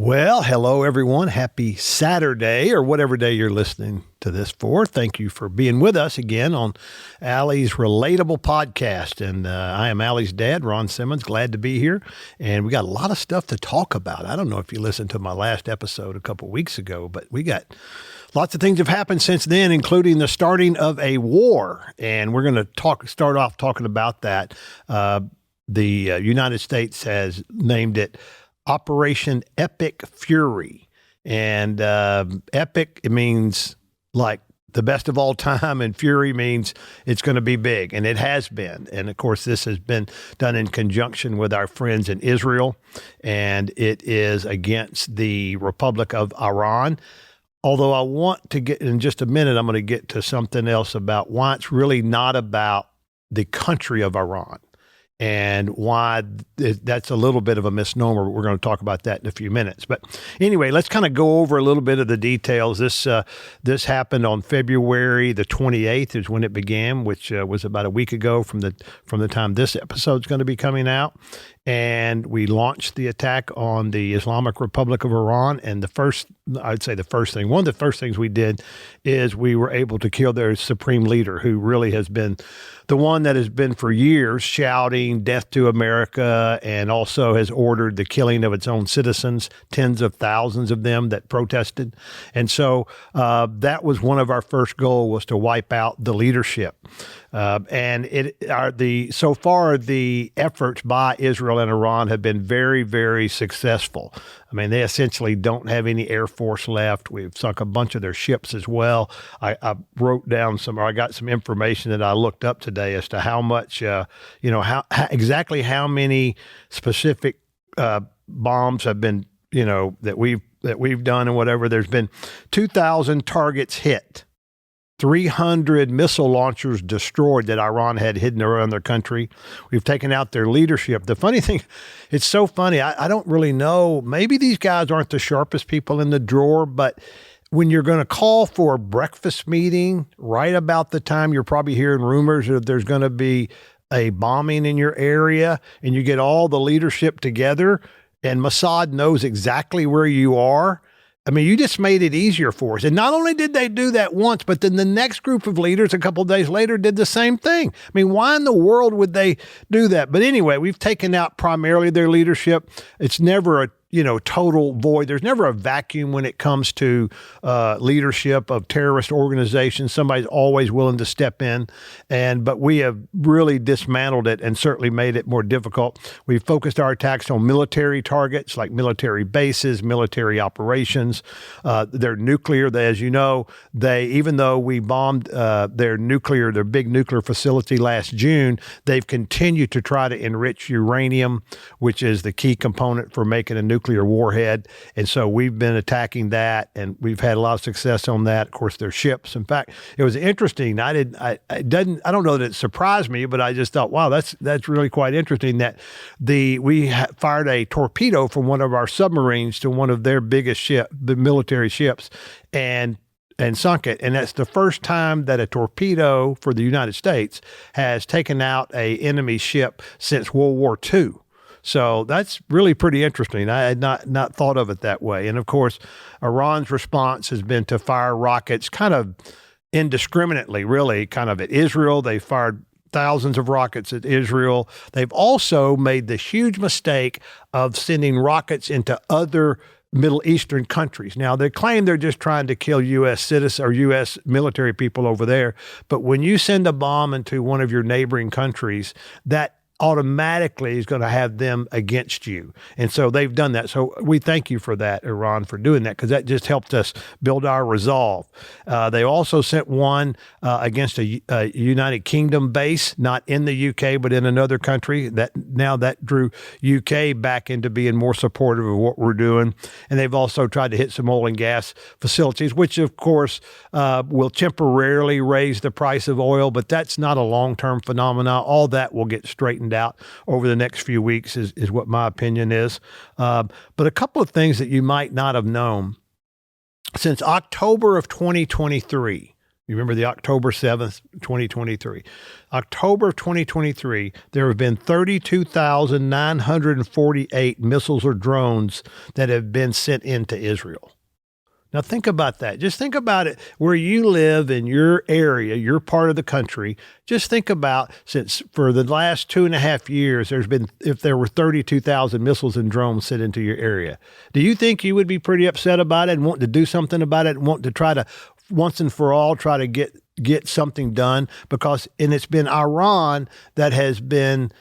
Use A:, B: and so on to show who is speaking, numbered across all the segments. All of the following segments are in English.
A: Well, hello, everyone. Happy Saturday, or whatever day you're listening to this for. Thank you for being with us again on Allie's Relatable podcast. And I am Allie's dad, Ron Simmons. Glad to be here. And we got a lot of stuff to talk about. I don't know if you listened to my last episode a couple weeks ago, but we got lots of things have happened since then, including the starting of a war. And we're going to start off talking about that. The United States has named it Operation Epic Fury. And epic, it means like the best of all time, and fury means it's going to be big, and it has been. And of course, this has been done in conjunction with our friends in Israel, and it is against the Republic of Iran. Although I want to get, in just a minute, I'm going to get to something else about why it's really not about the country of Iran, and why that's a little bit of a misnomer. But we're going to talk about that in a few minutes. But anyway, let's kind of go over a little bit of the details. This happened on February the 28th is when it began, which was about a week ago from the time this episode is going to be coming out. And we launched the attack on the Islamic Republic of Iran. And one of the first things we did is we were able to kill their supreme leader, who really has been the one that has been for years shouting death to America, and also has ordered the killing of its own citizens, tens of thousands of them that protested. And so that was one of our first goals, was to wipe out the leadership. So far, the efforts by Israel and Iran have been very, very successful. I mean, they essentially don't have any air force left. We've sunk a bunch of their ships as well. I wrote down I got some information that I looked up today as to how much, exactly how many specific bombs have been, that we've done and whatever. There's been 2,000 targets hit. 300 missile launchers destroyed that Iran had hidden around their country. We've taken out their leadership. The funny thing, it's so funny. I don't really know. Maybe these guys aren't the sharpest people in the drawer, but when you're going to call for a breakfast meeting right about the time you're probably hearing rumors that there's going to be a bombing in your area, and you get all the leadership together, and Mossad knows exactly where you are. I mean, you just made it easier for us. And not only did they do that once, but then the next group of leaders a couple of days later did the same thing. I mean, why in the world would they do that? But anyway, we've taken out primarily their leadership. It's never a total void. There's never a vacuum when it comes to leadership of terrorist organizations. Somebody's always willing to step in, but we have really dismantled it and certainly made it more difficult. We've focused our attacks on military targets like military bases, military operations. They're nuclear. As you know, even though we bombed their big nuclear facility last June, they've continued to try to enrich uranium, which is the key component for making a nuclear warhead. And so we've been attacking that, and we've had a lot of success on that. Of course, their ships. In fact, it was interesting. I don't know that it surprised me, but I just thought, wow, that's really quite interesting that we fired a torpedo from one of our submarines to one of their biggest the military ships, and sunk it. And that's the first time that a torpedo for the United States has taken out an enemy ship since World War II. So that's really pretty interesting. I had not thought of it that way. And of course, Iran's response has been to fire rockets kind of indiscriminately, really, kind of at Israel. They fired thousands of rockets at Israel. They've also made the huge mistake of sending rockets into other Middle Eastern countries. Now, they claim they're just trying to kill U.S. citizens or U.S. military people over there. But when you send a bomb into one of your neighboring countries, that automatically is going to have them against you. And so they've done that. So we thank you for that, Iran, for doing that, because that just helped us build our resolve. They also sent one against a United Kingdom base, not in the UK, but in another country. That drew UK back into being more supportive of what we're doing. And they've also tried to hit some oil and gas facilities, which of course will temporarily raise the price of oil, but that's not a long-term phenomenon. All that will get straightened out over the next few weeks is what my opinion is. But a couple of things that you might not have known. Since October of 2023, You remember the October 7th, 2023. October of 2023, there have been 32,948 missiles or drones that have been sent into Israel. Now think about that. Just think about it where you live in your area, your part of the country. Just think about, since for the last 2.5 years, if there were 32,000 missiles and drones sent into your area. Do you think you would be pretty upset about it and want to do something about it and want to try to once and for all try to get something done? Because, and it's been Iran that has been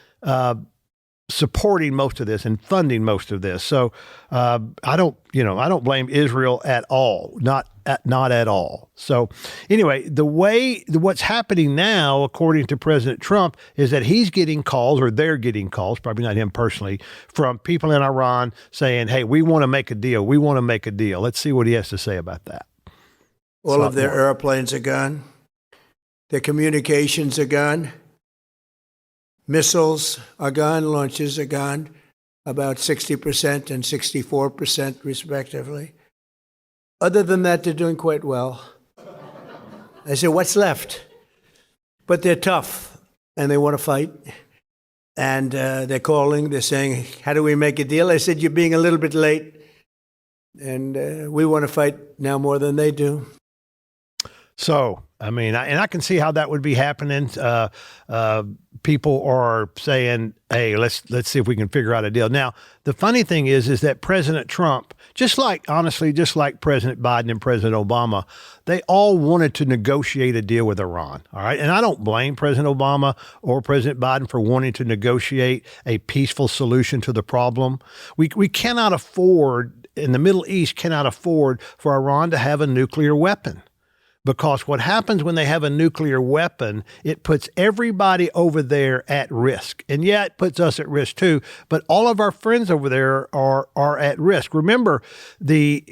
A: supporting most of this and funding most of this. So I don't blame Israel at all, not at all. So anyway, what's happening now, according to President Trump, is that he's getting calls, or they're getting calls, probably not him personally, from people in Iran saying, "Hey, we want to make a deal. We want to make a deal." Let's see what he has to say about that.
B: All of their airplanes are gone. Their communications are gone. Missiles are gone, launches are gone, about 60% and 64% respectively. Other than that, they're doing quite well. I said, what's left? But they're tough, and they want to fight. And they're calling, they're saying, how do we make a deal? I said, you're being a little bit late, and we want to fight now more than they do.
A: So, I mean, I can see how that would be happening. People are saying, "Hey, let's see if we can figure out a deal." Now, the funny thing is that President Trump, just like President Biden and President Obama, they all wanted to negotiate a deal with Iran. All right, and I don't blame President Obama or President Biden for wanting to negotiate a peaceful solution to the problem. We cannot afford, in the Middle East, cannot afford for Iran to have a nuclear weapon. Because what happens when they have a nuclear weapon, it puts everybody over there at risk. And yeah, it puts us at risk too, but all of our friends over there are at risk. Remember, the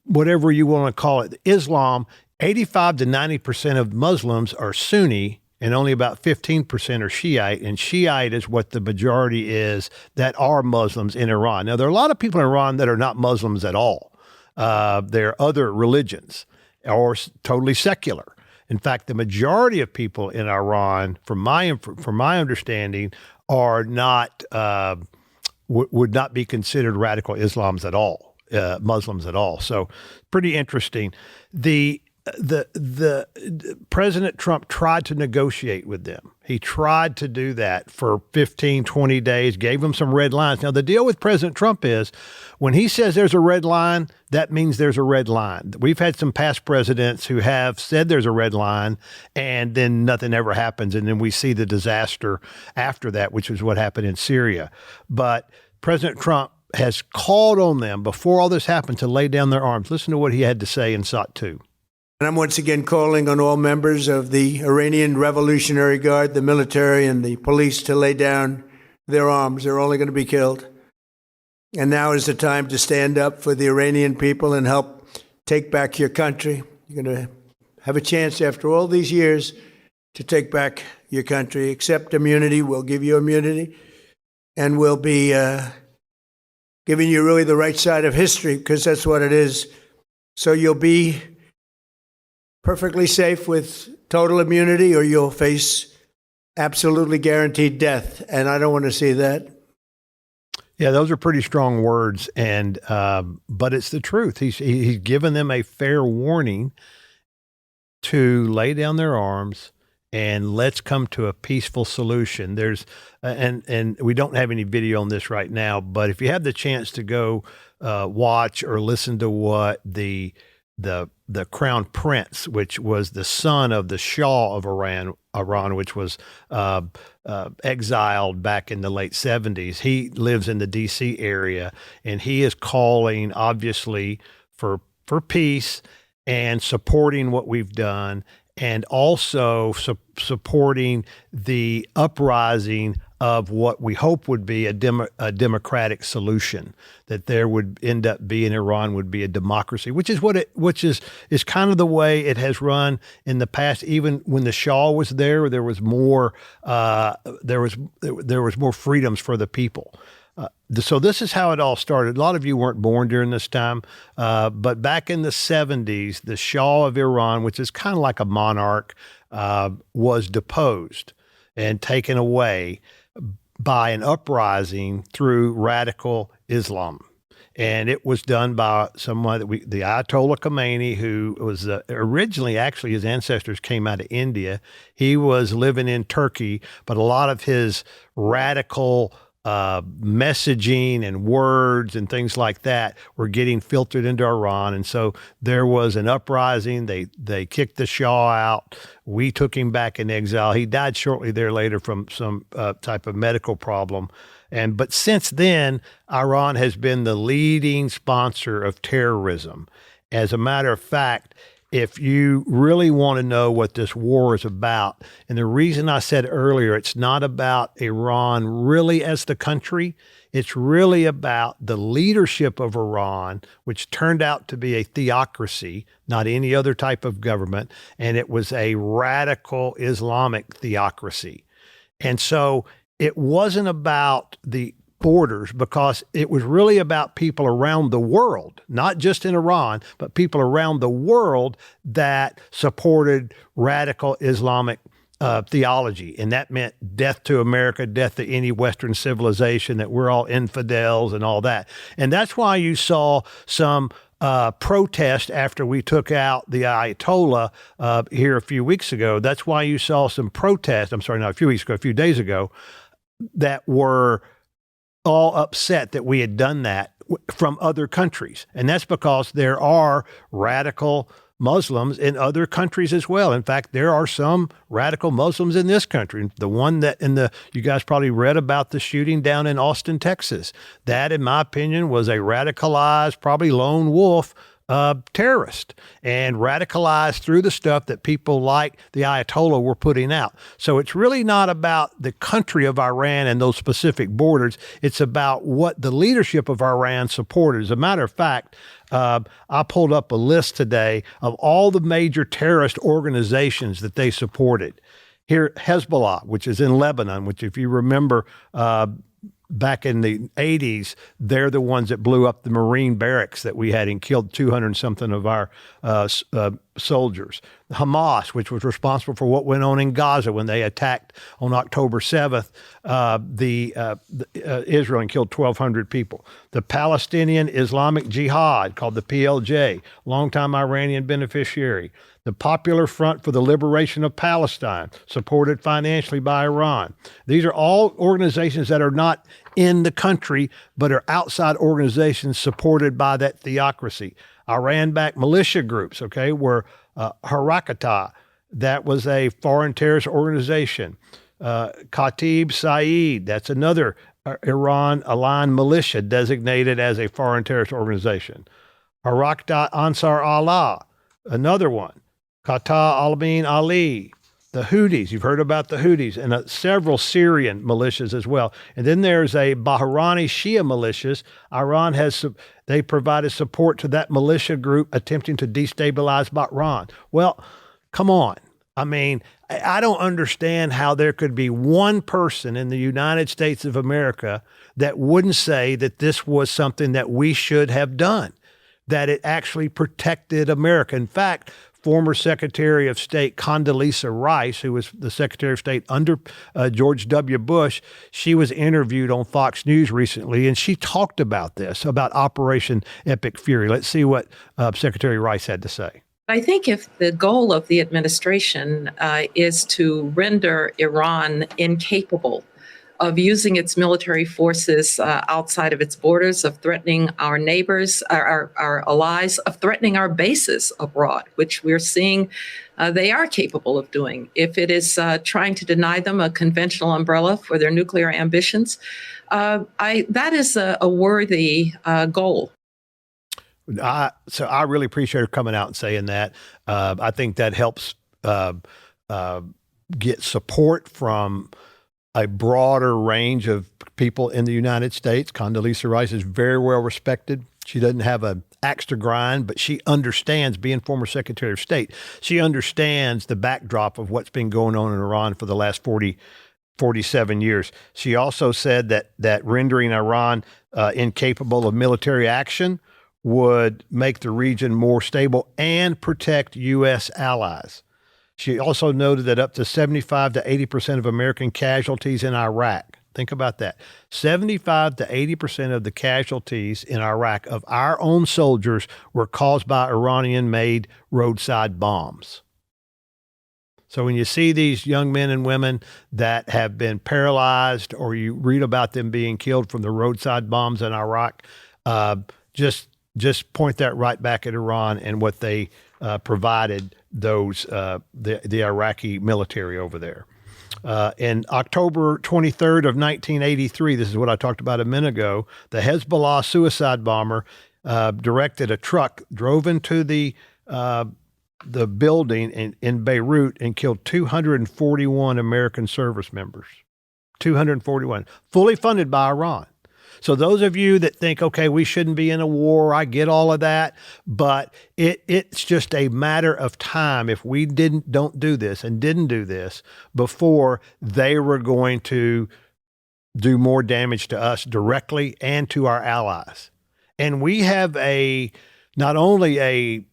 A: whatever you want to call it, Islam, 85 to 90% of Muslims are Sunni, and only about 15% are Shiite, and Shiite is what the majority is that are Muslims in Iran. Now, there are a lot of people in Iran that are not Muslims at all. They're other religions or totally secular. In fact, the majority of people in Iran, from my understanding, are not would not be considered radical Muslims at all. So, pretty interesting. The President Trump tried to negotiate with them. He tried to do that for 15, 20 days, gave them some red lines. Now, the deal with President Trump is when he says there's a red line, that means there's a red line. We've had some past presidents who have said there's a red line, and then nothing ever happens. And then we see the disaster after that, which is what happened in Syria. But President Trump has called on them before all this happened to lay down their arms. Listen to what he had to say in SOT 2.
B: And I'm once again calling on all members of the Iranian Revolutionary Guard, the military, and the police to lay down their arms. They're only going to be killed. And now is the time to stand up for the Iranian people and help take back your country. You're going to have a chance after all these years to take back your country. Accept immunity. We'll give you immunity. And we'll be giving you really the right side of history, because that's what it is. So you'll be perfectly safe with total immunity, or you'll face absolutely guaranteed death. And I don't want to see that.
A: Yeah, those are pretty strong words, and but it's the truth. He's given them a fair warning to lay down their arms and let's come to a peaceful solution. There's and we don't have any video on this right now, but if you have the chance to go watch or listen to what the Crown Prince, which was the son of the Shah of Iran, which was exiled back in the late 70s. He lives in the D.C. area, and he is calling, obviously, for peace and supporting what we've done, and also supporting the uprising of what we hope would be a democratic solution, that there would end up being Iran would be a democracy, which is kind of the way it has run in the past. Even when the Shah was there was more more freedoms for the people. So this is how it all started. A lot of you weren't born during this time, but back in the 70s, the Shah of Iran, which is kind of like a monarch, was deposed and taken away by an uprising through radical Islam. And it was done by someone the Ayatollah Khomeini, who was originally, actually, his ancestors came out of India. He was living in Turkey, but a lot of his radical messaging and words and things like that were getting filtered into Iran. And so there was an uprising. They kicked the Shah out. We took him back in exile. He died shortly there later from some type of medical problem. But since then, Iran has been the leading sponsor of terrorism. As a matter of fact, if you really want to know what this war is about, and the reason I said earlier, it's not about Iran really as the country, it's really about the leadership of Iran, which turned out to be a theocracy, not any other type of government, and it was a radical Islamic theocracy. And so it wasn't about the borders, because it was really about people around the world, not just in Iran, but people around the world that supported radical Islamic theology. And that meant death to America, death to any Western civilization, that we're all infidels and all that. And that's why you saw some protest after we took out the Ayatollah here a few weeks ago. That's why you saw some protests, I'm sorry, not a few weeks ago, a few days ago, that were all upset that we had done that from other countries. And that's because there are radical Muslims in other countries as well. In fact, there are some radical Muslims in this country. The one that you guys probably read about the shooting down in Austin, Texas. That, in my opinion, was a radicalized, probably lone wolf terrorist, and radicalized through the stuff that people like the Ayatollah were putting out. So it's really not about the country of Iran and those specific borders. It's about what the leadership of Iran supported. As a matter of fact, I pulled up a list today of all the major terrorist organizations that they supported. Here, Hezbollah, which is in Lebanon, which, if you remember, back in the 80s, they're the ones that blew up the Marine barracks that we had and killed 200 something of our soldiers. Hamas, which was responsible for what went on in Gaza when they attacked on October 7th, Israel, and killed 1,200 people. The Palestinian Islamic Jihad, called the PLJ, longtime Iranian beneficiary. The Popular Front for the Liberation of Palestine, supported financially by Iran. These are all organizations that are not in the country, but are outside organizations supported by that theocracy. Iran-backed militia groups, were Harakata, that was a foreign terrorist organization. Khatib Saeed, that's another Iran-aligned militia designated as a foreign terrorist organization. Harakat Ansar Allah, another one. Qatar al-Amin Ali, the Houthis. You've heard about the Houthis, and several Syrian militias as well. And then there's a Bahrani Shia militias. Iran they provided support to that militia group attempting to destabilize Bahrain. Well, come on. I mean, I don't understand how there could be one person in the United States of America that wouldn't say that this was something that we should have done, that it actually protected America. In fact, former Secretary of State Condoleezza Rice, who was the Secretary of State under George W. Bush, she was interviewed on Fox News recently, and she talked about this, about Operation Epic Fury. Let's see what Secretary Rice had to say.
C: I think if the goal of the administration is to render Iran incapable of using its military forces outside of its borders, of threatening our neighbors, our allies, of threatening our bases abroad, which we're seeing they are capable of doing. If it is trying to deny them a conventional umbrella for their nuclear ambitions, that is a worthy goal.
A: So I really appreciate her coming out and saying that. I think that helps get support from a broader range of people in the United States. Condoleezza Rice is very well respected. She doesn't have an axe to grind, but she understands, being former Secretary of State, she understands the backdrop of what's been going on in Iran for the last 40 47 years. She also said that rendering Iran incapable of military action would make the region more stable and protect U.S. allies. She also noted that up to 75 to 80% of American casualties in Iraq, think about that, 75 to 80% of the casualties in Iraq of our own soldiers were caused by Iranian-made roadside bombs. So when you see these young men and women that have been paralyzed, or you read about them being killed from the roadside bombs in Iraq, just point that right back at Iran and what they provided those the Iraqi military over there. In October 23rd of 1983, this is what I talked about a minute ago, the Hezbollah suicide bomber directed a truck, drove into the building in Beirut and killed 241 American service members. 241, fully funded by Iran. So those of you that think, okay, we shouldn't be in a war, I get all of that, but it's just a matter of time if we didn't do this before they were going to do more damage to us directly and to our allies. And we have not only a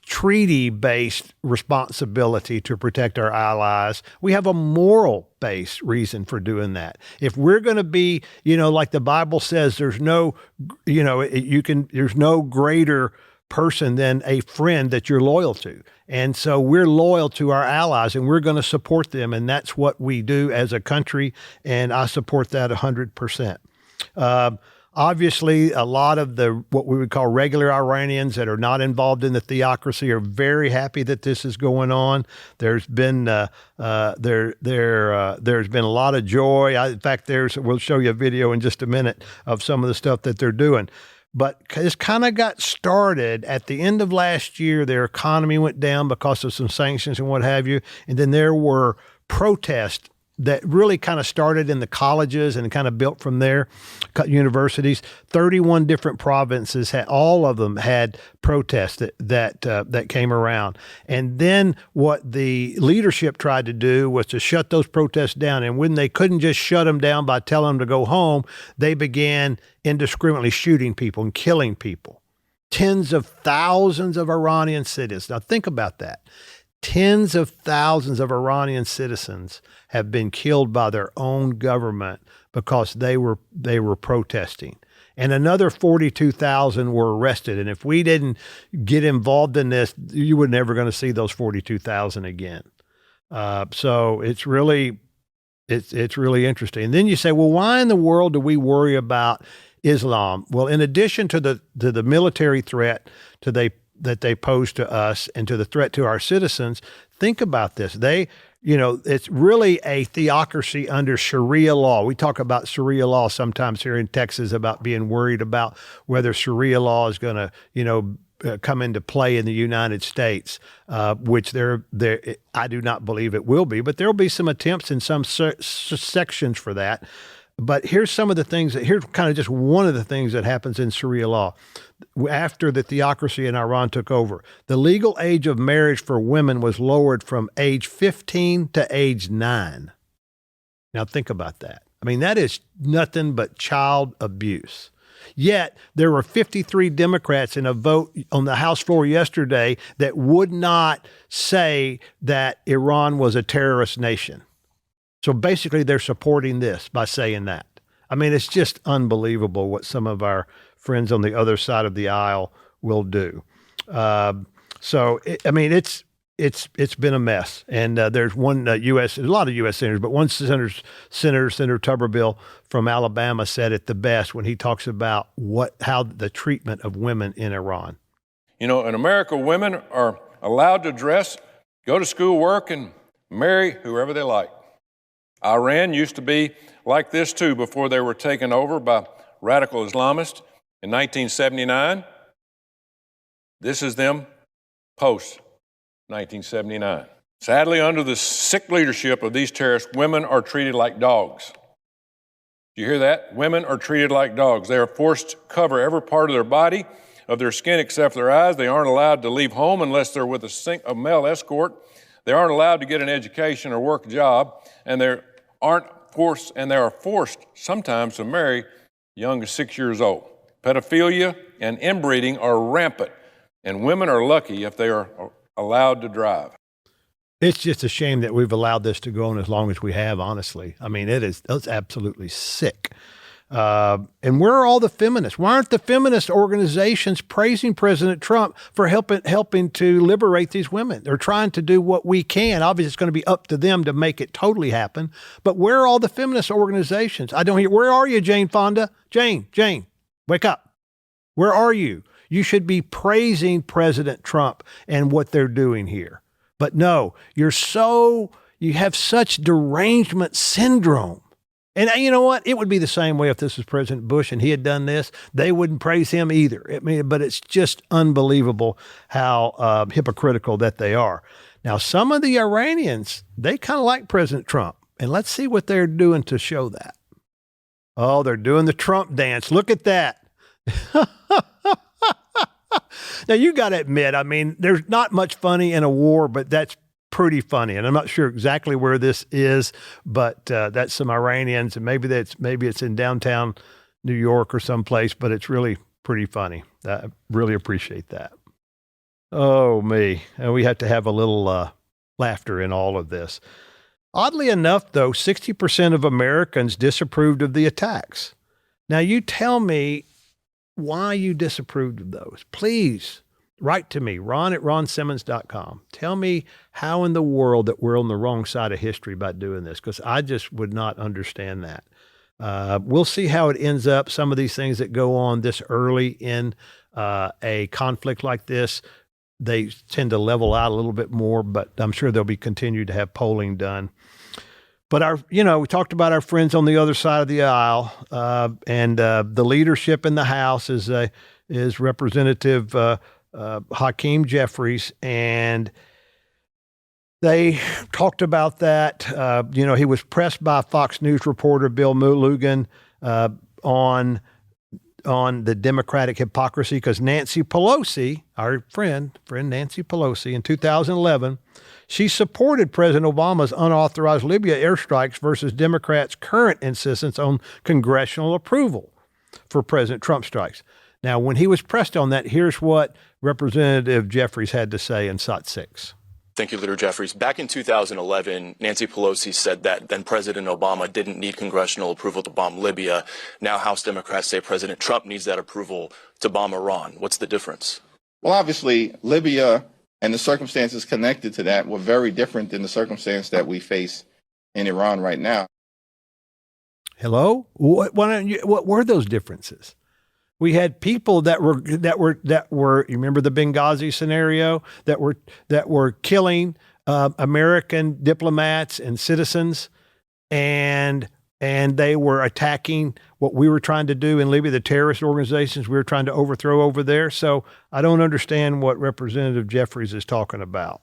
A: treaty-based responsibility to protect our allies, we have a moral-based reason for doing that. If we're going to be, like the Bible says, there's no greater person than a friend that you're loyal to. And so we're loyal to our allies and we're going to support them. And that's what we do as a country. And I support that 100%. Obviously, a lot of what we would call regular Iranians that are not involved in the theocracy are very happy that this is going on. There's been there's been a lot of joy. In fact, we'll show you a video in just a minute of some of the stuff that they're doing. But this kind of got started at the end of last year. Their economy went down because of some sanctions and what have you, and then there were protests that really kind of started in the colleges and kind of built from there, universities. 31 different provinces all of them had protests that came around. And then what the leadership tried to do was to shut those protests down. And when they couldn't just shut them down by telling them to go home, they began indiscriminately shooting people and killing people. Tens of thousands of Iranian citizens. Now think about that. Tens of thousands of Iranian citizens have been killed by their own government because they were protesting. And another 42,000 were arrested. And if we didn't get involved in this, you were never going to see those 42,000 again. So it's really interesting. And then you say, well, why in the world do we worry about Islam? Well, in addition to the military threat that they pose to us and to the threat to our citizens, think about this. It's really a theocracy under Sharia law. We talk about Sharia law sometimes here in Texas about being worried about whether Sharia law is going to, come into play in the United States, which I do not believe it will be, but there will be some attempts in some sections for that. But here's some of the things here's kind of just one of the things that happens in Sharia law. After the theocracy in Iran took over, the legal age of marriage for women was lowered from age 15 to age 9. Now think about that. I mean, that is nothing but child abuse. Yet there were 53 Democrats in a vote on the House floor yesterday that would not say that Iran was a terrorist nation. So basically they're supporting this by saying that. I mean, it's just unbelievable what some of our friends on the other side of the aisle will do. It's been a mess. And there's one a lot of U.S. senators, but one Senator Tuberville from Alabama said it the best when he talks about how the treatment of women in Iran.
D: In America, women are allowed to dress, go to school, work, and marry whoever they like. Iran used to be like this too before they were taken over by radical Islamists in 1979. This is them post-1979. Sadly, under the sick leadership of these terrorists, women are treated like dogs. Do you hear that? Women are treated like dogs. They are forced to cover every part of their body, of their skin except their eyes. They aren't allowed to leave home unless they're with a male escort. They aren't allowed to get an education or work a job, and they aren't forced sometimes to marry young as 6 years old. Pedophilia and inbreeding are rampant, and women are lucky if they are allowed to drive.
A: It's just a shame that we've allowed this to go on as long as we have, honestly. I mean, it's absolutely sick. And where are all the feminists? Why aren't the feminist organizations praising President Trump for helping to liberate these women? They're trying to do what we can. Obviously, it's going to be up to them to make it totally happen. But where are all the feminist organizations? I don't hear. Where are you, Jane Fonda? Jane, wake up. Where are you? You should be praising President Trump and what they're doing here. But no, you have such derangement syndrome. And you know what? It would be the same way if this was President Bush and he had done this. They wouldn't praise him either. I mean, but it's just unbelievable how hypocritical that they are. Now, some of the Iranians, they kind of like President Trump. And let's see what they're doing to show that. Oh, they're doing the Trump dance. Look at that. Now, you got to admit, I mean, there's not much funny in a war, but that's pretty funny. And I'm not sure exactly where this is, but that's some Iranians, and maybe it's in downtown New York or someplace, but it's really pretty funny. I really appreciate that. Oh, me. And we have to have a little laughter in all of this. Oddly enough, though, 60% of Americans disapproved of the attacks. Now, you tell me why you disapproved of those. Please write to me, ron@ronsimmons.com. Tell me how in the world that we're on the wrong side of history by doing this, because I just would not understand that. We'll see how it ends up. Some of these things that go on this early in a conflict like this, they tend to level out a little bit more, but I'm sure they'll be continued to have polling done. But we talked about our friends on the other side of the aisle, and the leadership in the House is Representative Hakeem Jeffries, and they talked about that. He was pressed by Fox News reporter Bill Mulligan on the Democratic hypocrisy, because Nancy Pelosi, our friend Nancy Pelosi, in 2011, she supported President Obama's unauthorized Libya airstrikes versus Democrats' current insistence on congressional approval for President Trump strikes. Now, when he was pressed on that, here's what Representative Jeffries had to say in SOT 6.
E: Thank you, Leader Jeffries. Back in 2011, Nancy Pelosi said that then President Obama didn't need congressional approval to bomb Libya. Now House Democrats say President Trump needs that approval to bomb Iran. What's the difference?
F: Well, obviously, Libya and the circumstances connected to that were very different than the circumstance that we face in Iran right now.
A: Hello? What were those differences? We had people that were. You remember the Benghazi scenario, that were killing American diplomats and citizens, and they were attacking what we were trying to do in Libya, the terrorist organizations we were trying to overthrow over there. So I don't understand what Representative Jeffries is talking about.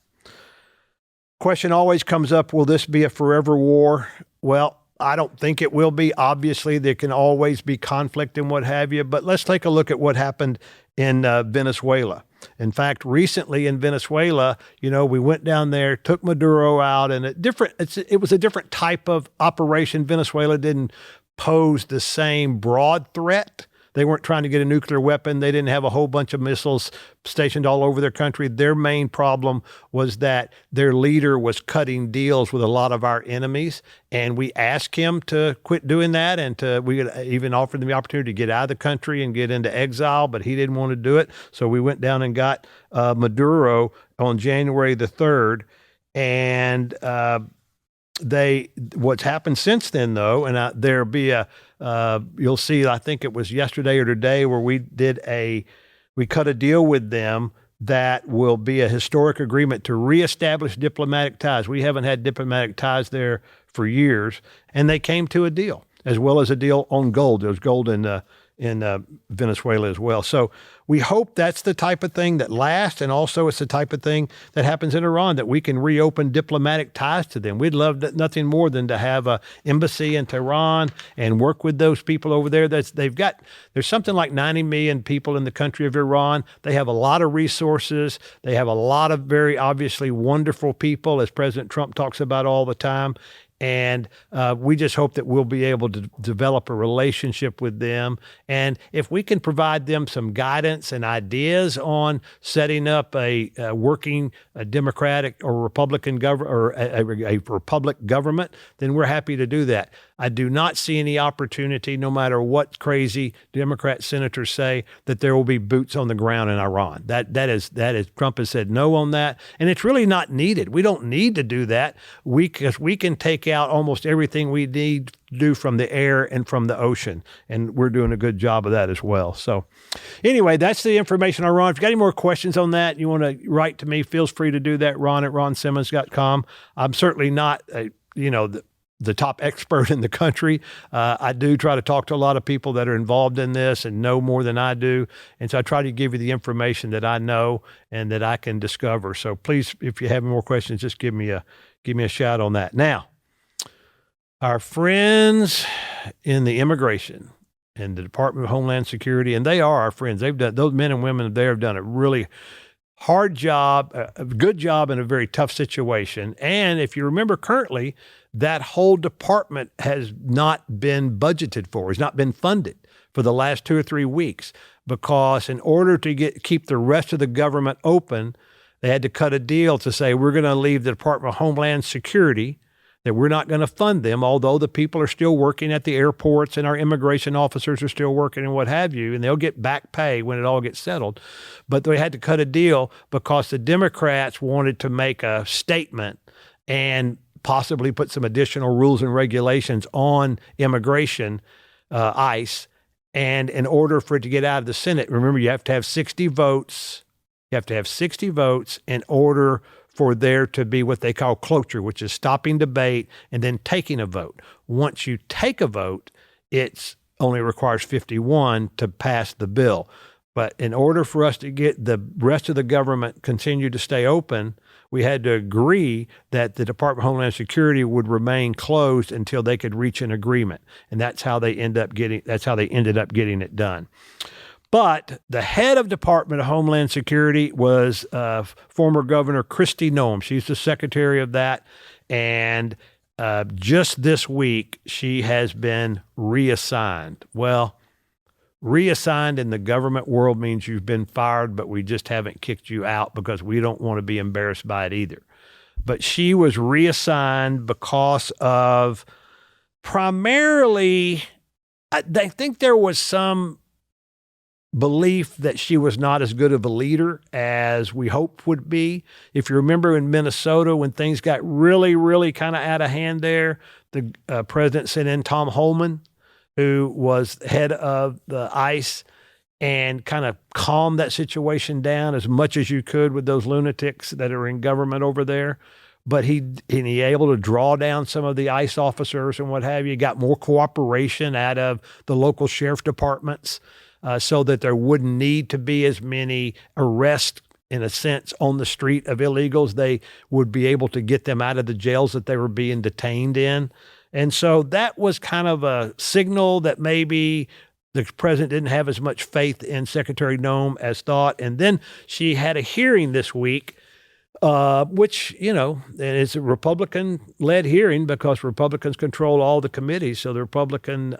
A: Question always comes up: will this be a forever war? Well, I don't think it will be. Obviously, there can always be conflict and what have you, but let's take a look at what happened in Venezuela. In fact, recently in Venezuela, we went down there, took Maduro out, and it was a different type of operation. Venezuela didn't pose the same broad threat. They weren't trying to get a nuclear weapon. They didn't have a whole bunch of missiles stationed all over their country. Their main problem was that their leader was cutting deals with a lot of our enemies. And we asked him to quit doing that. And we even offered him the opportunity to get out of the country and get into exile, but he didn't want to do it. So we went down and got Maduro on January the 3rd. And what's happened since then, though, and there'll be you'll see, I think it was yesterday or today, where we cut a deal with them that will be a historic agreement to reestablish diplomatic ties. We haven't had diplomatic ties there for years, and they came to a deal, as well as a deal on gold. There's gold in Venezuela as well. So we hope that's the type of thing that lasts, and also it's the type of thing that happens in Iran, that we can reopen diplomatic ties to them. We'd love nothing more than to have an embassy in Tehran and work with those people over there. There's something like 90 million people in the country of Iran. They have a lot of resources. They have a lot of very obviously wonderful people, as President Trump talks about all the time. And we just hope that we'll be able to develop a relationship with them. And if we can provide them some guidance and ideas on setting up a working Democratic or Republican government or a republic government, then we're happy to do that. I do not see any opportunity, no matter what crazy Democrat senators say, that there will be boots on the ground in Iran. That is Trump has said no on that, and it's really not needed. We don't need to do that. Because we can take out almost everything we need to do from the air and from the ocean, and we're doing a good job of that as well. So, anyway, that's the information on Ron. If you got any more questions on that, you want to write to me, feel free to do that. Ron@ronsimmons.com. I'm certainly not, the top expert in the country. I do try to talk to a lot of people that are involved in this and know more than I do. And so I try to give you the information that I know and that I can discover. So please, if you have more questions, just give me a shout on that. Now, our friends in the immigration and the Department of Homeland Security, and they are our friends. Those men and women there have done a really hard job, a good job in a very tough situation. And if you remember currently, that whole department has not been budgeted for, has not been funded for the last 2 or 3 weeks, because in order to keep the rest of the government open, they had to cut a deal to say, we're going to leave the Department of Homeland Security, that we're not going to fund them, although the people are still working at the airports and our immigration officers are still working and what have you, and they'll get back pay when it all gets settled. But they had to cut a deal because the Democrats wanted to make a statement and possibly put some additional rules and regulations on immigration, ICE. And in order for it to get out of the Senate, remember, you have to have 60 votes. You have to have 60 votes in order for there to be what they call cloture, which is stopping debate and then taking a vote. Once you take a vote, it only requires 51 to pass the bill. But in order for us to get the rest of the government continue to stay open, we had to agree that the Department of Homeland Security would remain closed until they could reach an agreement. And that's how they ended up getting it done. But the head of Department of Homeland Security was former Governor Kristi Noem. She's the secretary of that. And just this week, she has been reassigned. Well, reassigned in the government world means you've been fired, but we just haven't kicked you out because we don't want to be embarrassed by it either. But she was reassigned because of primarily, I think there was some belief that she was not as good of a leader as we hoped would be. If you remember in Minnesota, when things got really, really kind of out of hand there, the president sent in Tom Homan, who was head of the ICE, and kind of calmed that situation down as much as you could with those lunatics that are in government over there. But he able to draw down some of the ICE officers and what have you, got more cooperation out of the local sheriff departments so that there wouldn't need to be as many arrests, in a sense, on the street of illegals. They would be able to get them out of the jails that they were being detained in. And so that was kind of a signal that maybe the president didn't have as much faith in Secretary Noem as thought. And then she had a hearing this week, which, it's a Republican-led hearing because Republicans control all the committees. So the Republican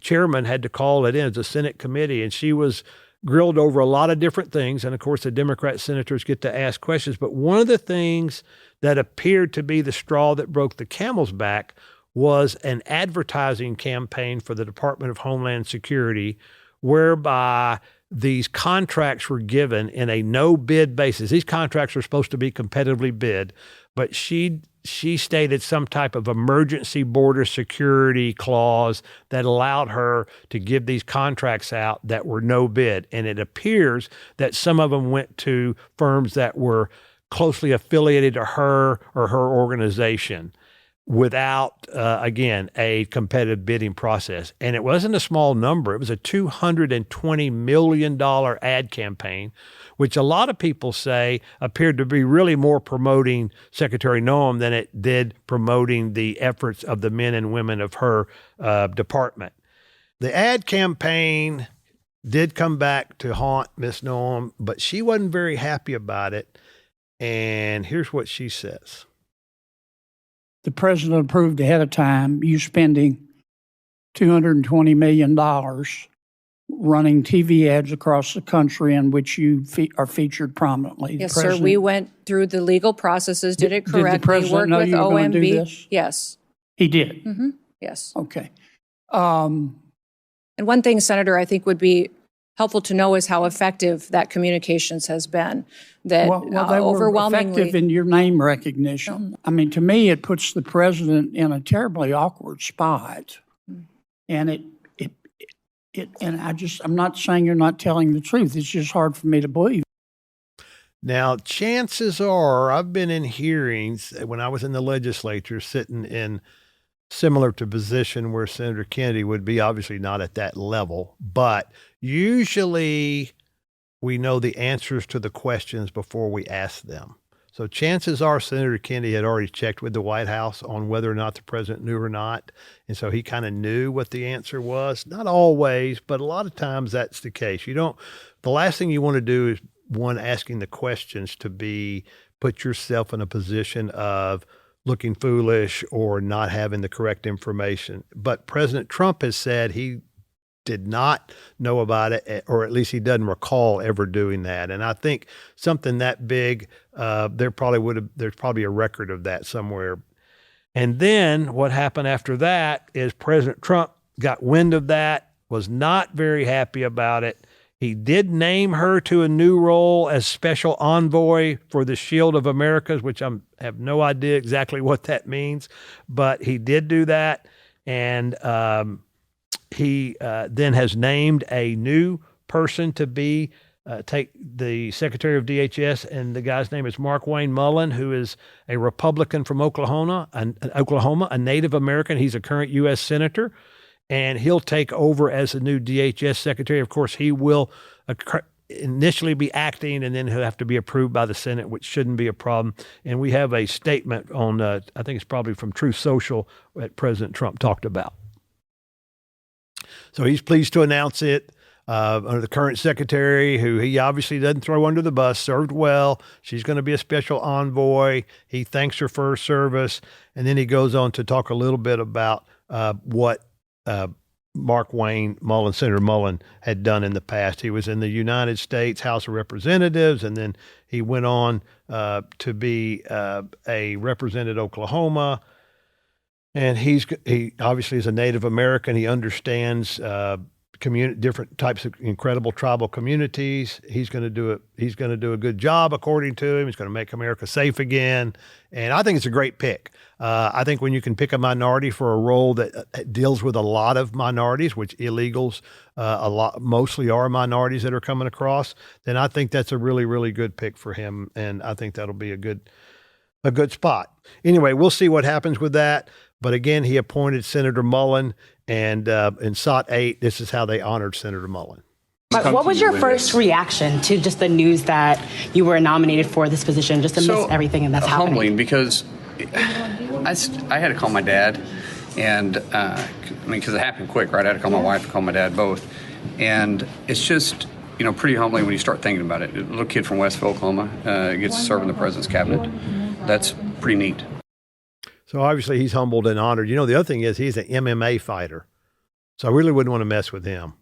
A: chairman had to call it in as a Senate committee, and she was grilled over a lot of different things. And of course, the Democrat senators get to ask questions. But one of the things that appeared to be the straw that broke the camel's back was an advertising campaign for the Department of Homeland Security, whereby these contracts were given in a no-bid basis. These contracts are supposed to be competitively bid, but she stated some type of emergency border security clause that allowed her to give these contracts out that were no bid. And it appears that some of them went to firms that were closely affiliated to her or her organization without, again, a competitive bidding process. And it wasn't a small number. It was a $220 million ad campaign, which a lot of people say appeared to be really more promoting Secretary Noem than it did promoting the efforts of the men and women of her department. The ad campaign did come back to haunt Miss Noem, but she wasn't very happy about it. And here's what she says.
G: the president approved ahead of time you spending $220 million running TV ads across the country in which you are featured prominently.
H: Yes, sir. We went through the legal processes, did it correctly.
G: Did the president know you were going to do this?
H: Yes.
G: He did?
H: Mm-hmm. Yes.
G: Okay.
H: And one thing, Senator, I think would be helpful to know is how effective that communications has been. That
G: well, they
H: overwhelmingly
G: were effective in your name recognition. I mean, to me, it puts the president in a terribly awkward spot. And I'm not saying you're not telling the truth. It's just hard for me to believe.
A: Now, chances are, I've been in hearings when I was in the legislature sitting in similar to position where Senator Kennedy would be, obviously not at that level, but usually we know the answers to the questions before we ask them. So chances are Senator Kennedy had already checked with the White House on whether or not the president knew or not. And so he kind of knew what the answer was. Not always, but a lot of times that's the case. The last thing you want to do is asking the questions to be put yourself in a position of looking foolish or not having the correct information. But President Trump has said he did not know about it, or at least he doesn't recall ever doing that. And I think something that big, there's probably a record of that somewhere. And then what happened after that is President Trump got wind of that, was not very happy about it. He did name her to a new role as special envoy for the Shield of Americas, which I have no idea exactly what that means, but he did do that. And he then has named a new person to be take the Secretary of DHS, and the guy's name is Mark Wayne Mullen, who is a Republican from Oklahoma, a Native American. He's a current U.S. Senator, and he'll take over as the new DHS Secretary. Of course, he will initially be acting, and then he'll have to be approved by the Senate, which shouldn't be a problem. And we have a statement on, I think it's probably from Truth Social, that President Trump talked about. So he's pleased to announce it. Under the current secretary, who he obviously doesn't throw under the bus, served well. She's going to be a special envoy. He thanks her for her service. And then he goes on to talk a little bit about what Mark Wayne Mullen, Senator Mullen, had done in the past. He was in the United States House of Representatives, and then he went on to be a represented Oklahoma. And he obviously is a Native American. He understands different types of incredible tribal communities. He's going to do it. He's going to do a good job, according to him. He's going to make America safe again. And I think it's a great pick. I think when you can pick a minority for a role that deals with a lot of minorities, which illegals mostly are minorities that are coming across, then I think that's a really, really good pick for him. And I think that'll be a good spot. Anyway, we'll see what happens with that. But again, he appointed Senator Mullen, and in SOT 8, this is how they honored Senator Mullen.
I: What was your first reaction to just the news that you were nominated for this position, just amidst everything that's happening?
J: Humbling, because I had to call my dad, and because it happened quick, right? I had to call my wife and call my dad both. And it's just, pretty humbling when you start thinking about it. A little kid from Westville, Oklahoma, gets to serve in the president's cabinet. That's pretty neat.
A: So obviously he's humbled and honored. The other thing is he's an MMA fighter. So I really wouldn't want to mess with him.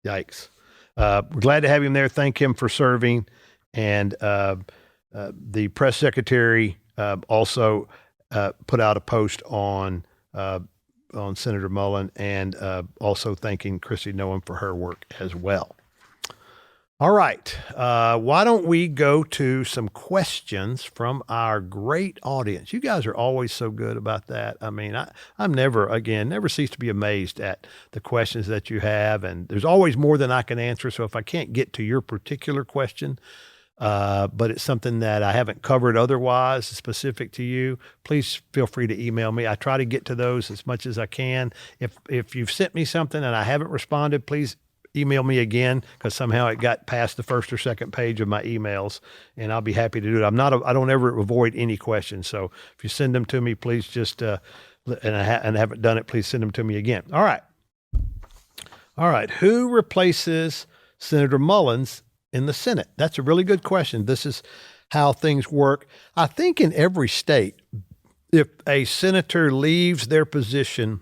A: Yikes. We're glad to have him there. Thank him for serving. And the press secretary also put out a post on Senator Mullen, and also thanking Kristi Noem for her work as well. All right. Why don't we go to some questions from our great audience? You guys are always so good about that. I mean, I'm never cease to be amazed at the questions that you have. And there's always more than I can answer. So if I can't get to your particular question, but it's something that I haven't covered otherwise specific to you, please feel free to email me. I try to get to those as much as I can. If you've sent me something and I haven't responded, please email me again, because somehow it got past the first or second page of my emails, and I'll be happy to do it. I don't ever avoid any questions. So if you send them to me, please just, and I haven't done it, please send them to me again. All right. Who replaces Senator Mullins in the Senate? That's a really good question. This is how things work. I think in every state, if a senator leaves their position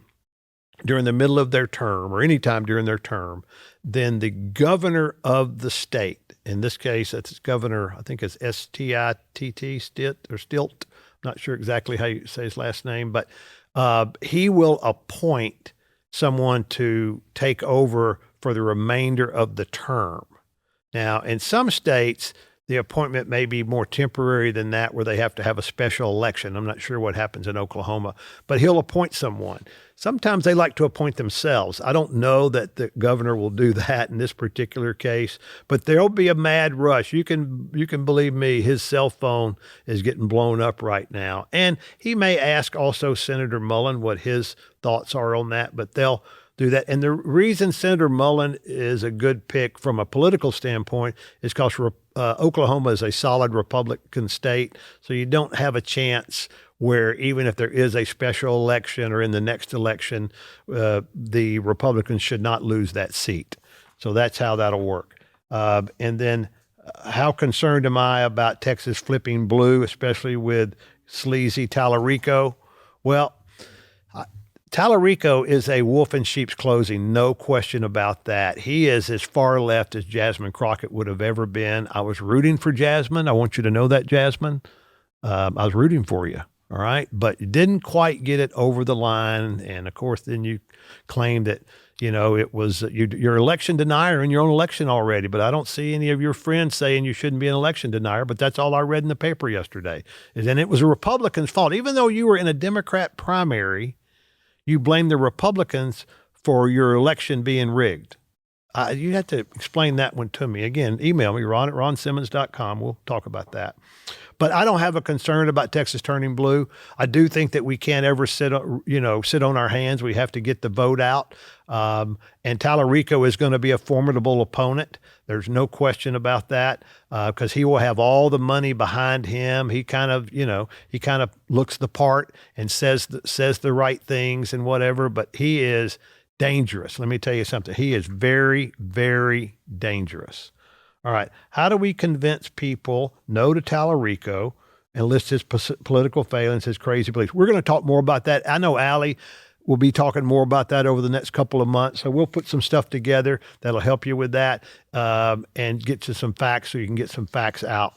A: during the middle of their term or any time during their term, then the governor of the state, in this case, that's governor, I think it's S-T-I-T-T, Stilt, not sure exactly how you say his last name, but he will appoint someone to take over for the remainder of the term. Now, in some states, the appointment may be more temporary than that, where they have to have a special election. I'm not sure what happens in Oklahoma, but he'll appoint someone. Sometimes they like to appoint themselves. I don't know that the governor will do that in this particular case, but there'll be a mad rush. You can believe me, his cell phone is getting blown up right now. And he may ask also Senator Mullen what his thoughts are on that, but they'll do that. And the reason Senator Mullen is a good pick from a political standpoint is because Oklahoma is a solid Republican state, so you don't have a chance where even if there is a special election or in the next election, the Republicans should not lose that seat. So that's how that'll work. And then how concerned am I about Texas flipping blue, especially with sleazy Tallarico? Well, Tallarico is a wolf in sheep's clothing, no question about that. He is as far left as Jasmine Crockett would have ever been. I was rooting for Jasmine. I want you to know that, Jasmine. I was rooting for you, all right? But you didn't quite get it over the line. And, of course, then you claimed that, it was you're election denier in your own election already. But I don't see any of your friends saying you shouldn't be an election denier. But that's all I read in the paper yesterday. And then it was a Republican's fault. Even though you were in a Democrat primary, you blame the Republicans for your election being rigged. You have to explain that one to me. Again, email me, ron@ronsimmons.com. We'll talk about that. But I don't have a concern about Texas turning blue. I do think that we can't ever sit on our hands. We have to get the vote out. And Tallarico is going to be a formidable opponent. There's no question about that, because he will have all the money behind him. He kind of looks the part and says the right things and whatever, but he is dangerous. Let me tell you something. He is very, very dangerous. All right. How do we convince people no to Tallarico and list his political failings, his crazy beliefs? We're going to talk more about that. I know Allie will be talking more about that over the next couple of months. So we'll put some stuff together that'll help you with that, and get you some facts so you can get some facts out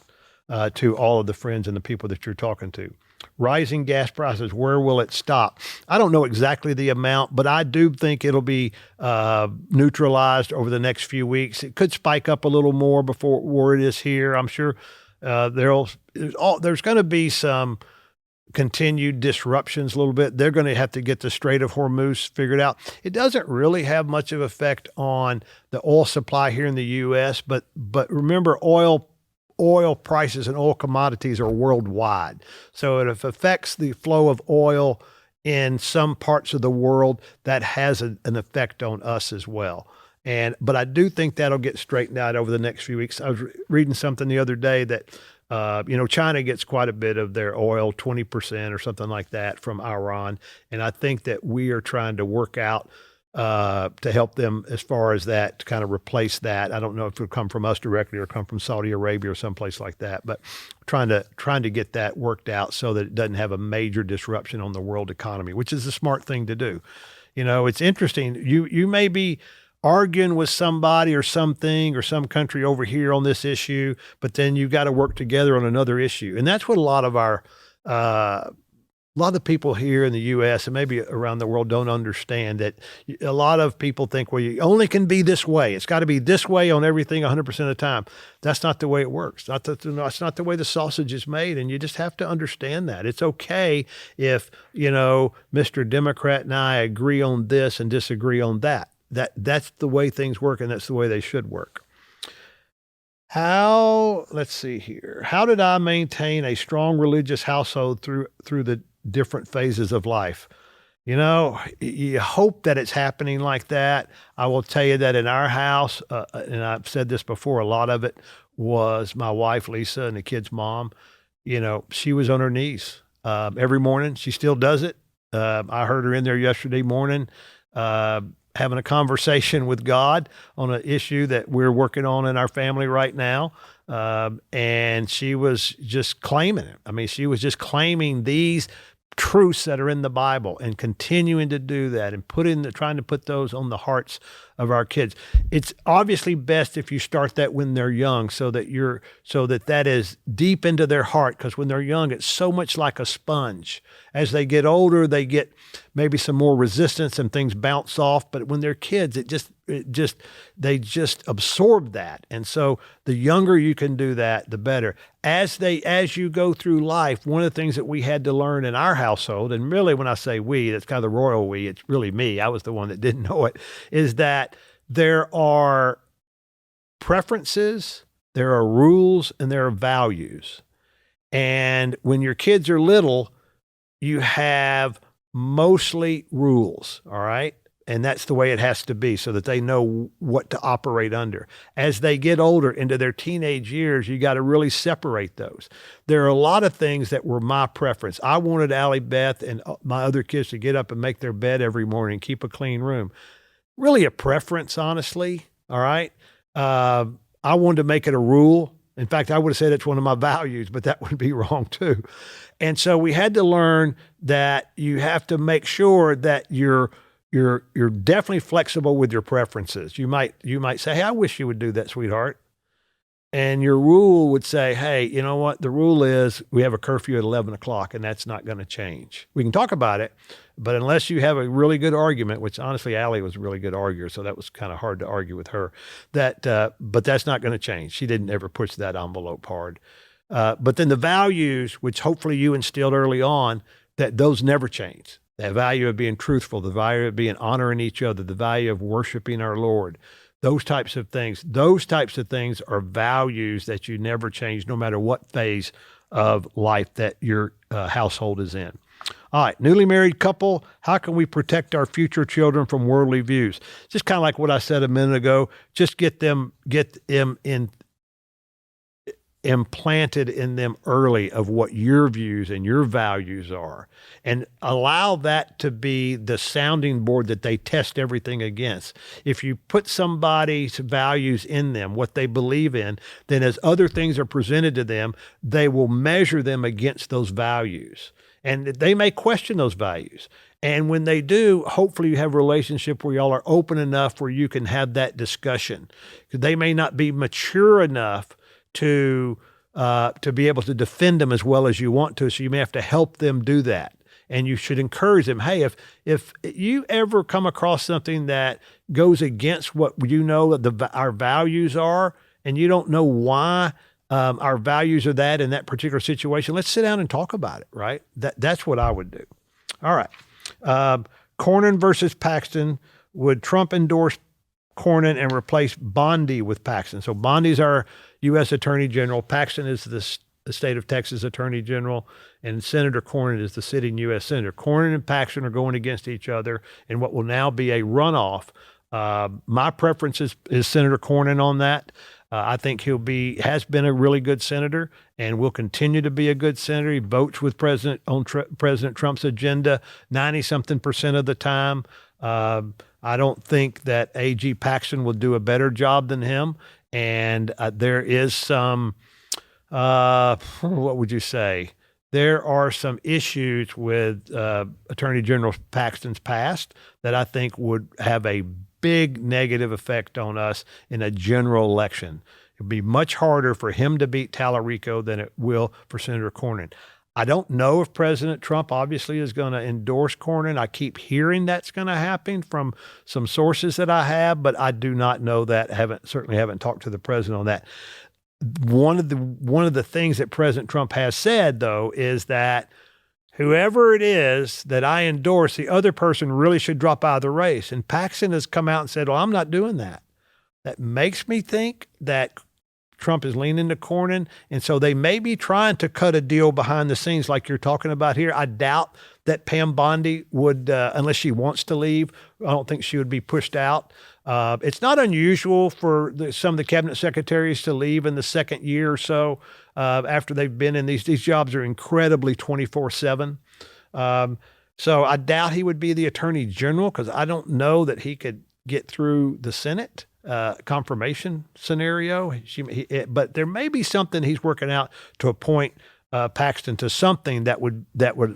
A: to all of the friends and the people that you're talking to. Rising gas prices, where will it stop? I don't know exactly the amount, but I do think it'll be neutralized over the next few weeks. It could spike up a little more before where it is here. I'm sure there's going to be some continued disruptions a little bit. They're going to have to get the Strait of Hormuz figured out. It doesn't really have much of an effect on the oil supply here in the U.S., but remember, oil prices and oil commodities are worldwide. So if it affects the flow of oil in some parts of the world, that has an effect on us as well. But I do think that'll get straightened out over the next few weeks. I was reading something the other day that, China gets quite a bit of their oil, 20% or something like that, from Iran. And I think that we are trying to work out to help them as far as that, to kind of replace that. I don't know if it'll come from us directly or come from Saudi Arabia or someplace like that, but trying to get that worked out so that it doesn't have a major disruption on the world economy, which is a smart thing to do. It's interesting. You may be arguing with somebody or something or some country over here on this issue, but then you got to work together on another issue. And that's what a lot of the people here in the U.S. and maybe around the world don't understand, that a lot of people think, well, you only can be this way. It's got to be this way on everything 100% of the time. That's not the way it works. That's not the way the sausage is made. And you just have to understand that. It's okay if, Mr. Democrat and I agree on this and disagree on that. That's the way things work, and that's the way they should work. Let's see here. How did I maintain a strong religious household through the different phases of life? You hope that it's happening like that. I will tell you that in our house, and I've said this before, a lot of it was my wife, Lisa, and the kids' mom. She was on her knees every morning. She still does it. I heard her in there yesterday morning having a conversation with God on an issue that we're working on in our family right now. And she was just claiming it. I mean, she was just claiming these truths that are in the Bible and continuing to do that and trying to put those on the hearts of our kids. It's obviously best if you start that when they're young so that is deep into their heart, because when they're young, it's so much like a sponge. As they get older, they get maybe some more resistance and things bounce off. But when they're kids, they just absorb that. And so the younger you can do that, the better. As you go through life, one of the things that we had to learn in our household, and really when I say we, that's kind of the royal we, it's really me, I was the one that didn't know it, is that there are preferences, there are rules, and there are values. And when your kids are little, you have mostly rules, all right? And that's the way it has to be so that they know what to operate under. As they get older into their teenage years, you got to really separate those. There are a lot of things that were my preference. I wanted Allie, Beth, and my other kids to get up and make their bed every morning, keep a clean room. Really a preference, honestly, all right? I wanted to make it a rule. In fact, I would have said it's one of my values, but that would be wrong too. And so we had to learn that you have to make sure that you're definitely flexible with your preferences. You might say, hey, I wish you would do that, sweetheart. And your rule would say, hey, you know what? The rule is we have a curfew at 11 o'clock, and that's not going to change. We can talk about it, but unless you have a really good argument, which honestly, Allie was a really good arguer, so that was kind of hard to argue with her, but that's not going to change. She didn't ever push that envelope hard. But then the values, which hopefully you instilled early on, that those never change. The value of being truthful, the value of being honoring each other, the value of worshiping our Lord, those types of things are values that you never change no matter what phase of life that your household is in. All right, newly married couple, how can we protect our future children from worldly views? Just kind of like what I said a minute ago, just get them implanted in them early of what your views and your values are, and allow that to be the sounding board that they test everything against. If you put somebody's values in them, what they believe in, then as other things are presented to them, they will measure them against those values. And they may question those values. And when they do, hopefully you have a relationship where y'all are open enough where you can have that discussion. They may not be mature enough to be able to defend them as well as you want to. So you may have to help them do that. And you should encourage them. Hey, if you ever come across something that goes against what you know our values are, and you don't know why our values are that in that particular situation, let's sit down and talk about it, right? That's what I would do. All right. Cornyn versus Paxton. Would Trump endorse Cornyn and replace Bondi with Paxton? So Bondi's our U.S. Attorney General. Paxton is the state of Texas Attorney General, and Senator Cornyn is the sitting U.S. Senator. Cornyn and Paxton are going against each other in what will now be a runoff. My preference is Senator Cornyn on that. I think has been a really good senator and will continue to be a good senator. He votes with President Trump's agenda 90-something% of the time. I don't think that A.G. Paxton will do a better job than him. And there is some, what would you say? There are some issues with Attorney General Paxton's past that I think would have a big negative effect on us in a general election. It'd be much harder for him to beat Tallarico than it will for Senator Cornyn. I don't know if President Trump obviously is going to endorse Cornyn. I keep hearing that's going to happen from some sources that I have, but I do not know that. Certainly haven't talked to the president on that. One of the things that President Trump has said, though, is that whoever it is that I endorse, the other person really should drop out of the race. And Paxton has come out and said, well, I'm not doing that. That makes me think that Trump is leaning to Cornyn, and so they may be trying to cut a deal behind the scenes like you're talking about here. I doubt that Pam Bondi would, unless she wants to leave, I don't think she would be pushed out. It's not unusual for some of the cabinet secretaries to leave in the second year or so after they've been in these jobs are incredibly 24/7. So I doubt he would be the attorney general because I don't know that he could get through the Senate confirmation scenario. But there may be something he's working out to appoint Paxton to something that would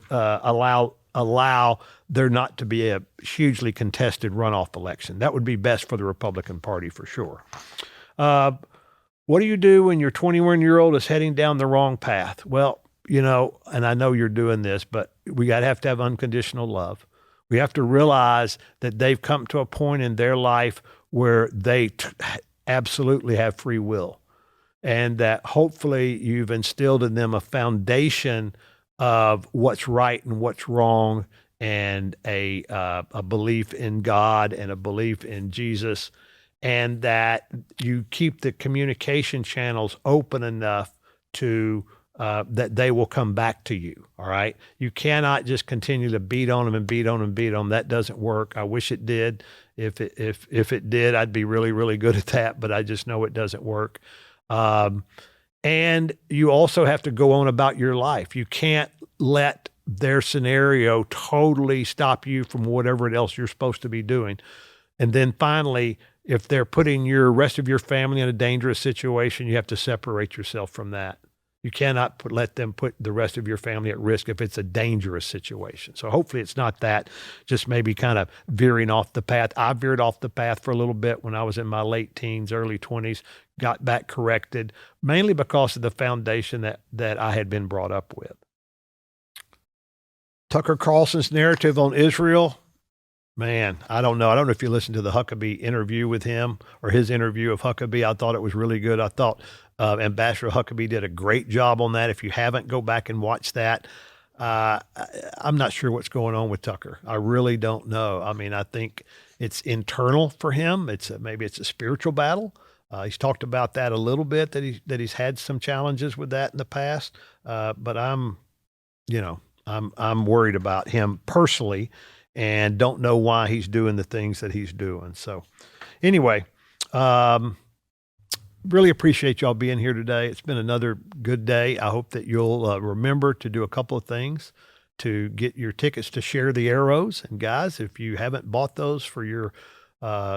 A: allow there not to be a hugely contested runoff election. That would be best for the Republican Party for sure. What do you do when your 21-year-old is heading down the wrong path? Well, and I know you're doing this, but we have to have unconditional love. We have to realize that they've come to a point in their life where they absolutely have free will, and that hopefully you've instilled in them a foundation of what's right and what's wrong, and a belief in God and a belief in Jesus, and that you keep the communication channels open enough to that they will come back to you. All right. You cannot just continue to beat on them and beat on them and beat on them. That doesn't work. I wish it did. If it did, I'd be really, really good at that, but I just know it doesn't work. And you also have to go on about your life. You can't let their scenario totally stop you from whatever else you're supposed to be doing. And then finally, if they're putting your rest of your family in a dangerous situation, you have to separate yourself from that. You cannot let them put the rest of your family at risk if it's a dangerous situation. So hopefully it's not that, just maybe kind of veering off the path. I veered off the path for a little bit when I was in my late teens, early 20s, got back corrected, mainly because of the foundation that I had been brought up with. Tucker Carlson's narrative on Israel, man, I don't know. I don't know if you listened to the Huckabee interview with him or his interview of Huckabee. I thought it was really good. I thought Ambassador Huckabee did a great job on that. If you haven't, go back and watch that. I'm not sure what's going on with Tucker. I really don't know. I mean, I think it's internal for him. Maybe it's a spiritual battle. He's talked about that a little bit, that he's had some challenges with that in the past. But I'm worried about him personally, and don't know why he's doing the things that he's doing. So anyway, really appreciate y'all being here today. It's been another good day. I hope that you'll remember to do a couple of things to get your tickets to Share the Arrows. And guys, if you haven't bought those for your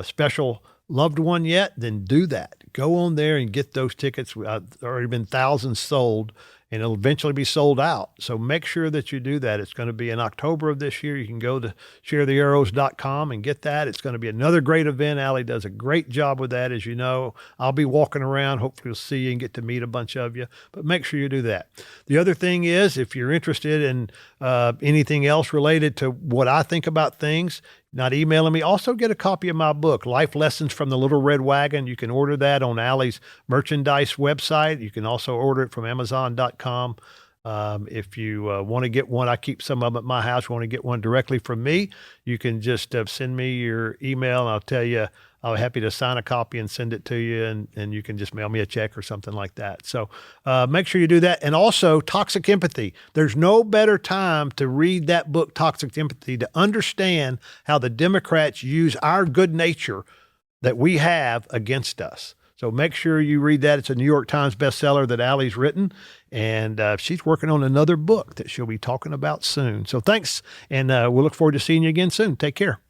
A: special loved one yet, then do that. Go on there and get those tickets. There already been thousands sold, and it'll eventually be sold out. So make sure that you do that. It's going to be in October of this year. You can go to sharethearrows.com and get that. It's going to be another great event. Allie does a great job with that, as you know. I'll be walking around. Hopefully we'll see you and get to meet a bunch of you. But make sure you do that. The other thing is, if you're interested in anything else related to what I think about things, not emailing me, also get a copy of my book, Life Lessons from the Little Red Wagon. You can order that on Allie's merchandise website. You can also order it from Amazon.com. If you want to get one, I keep some of them at my house. You want to get one directly from me, you can just send me your email, and I'll tell you, I'm happy to sign a copy and send it to you, and you can just mail me a check or something like that. So make sure you do that. And also, Toxic Empathy. There's no better time to read that book, Toxic Empathy, to understand how the Democrats use our good nature that we have against us. So make sure you read that. It's a New York Times bestseller that Allie's written, and she's working on another book that she'll be talking about soon. So thanks, and we'll look forward to seeing you again soon. Take care.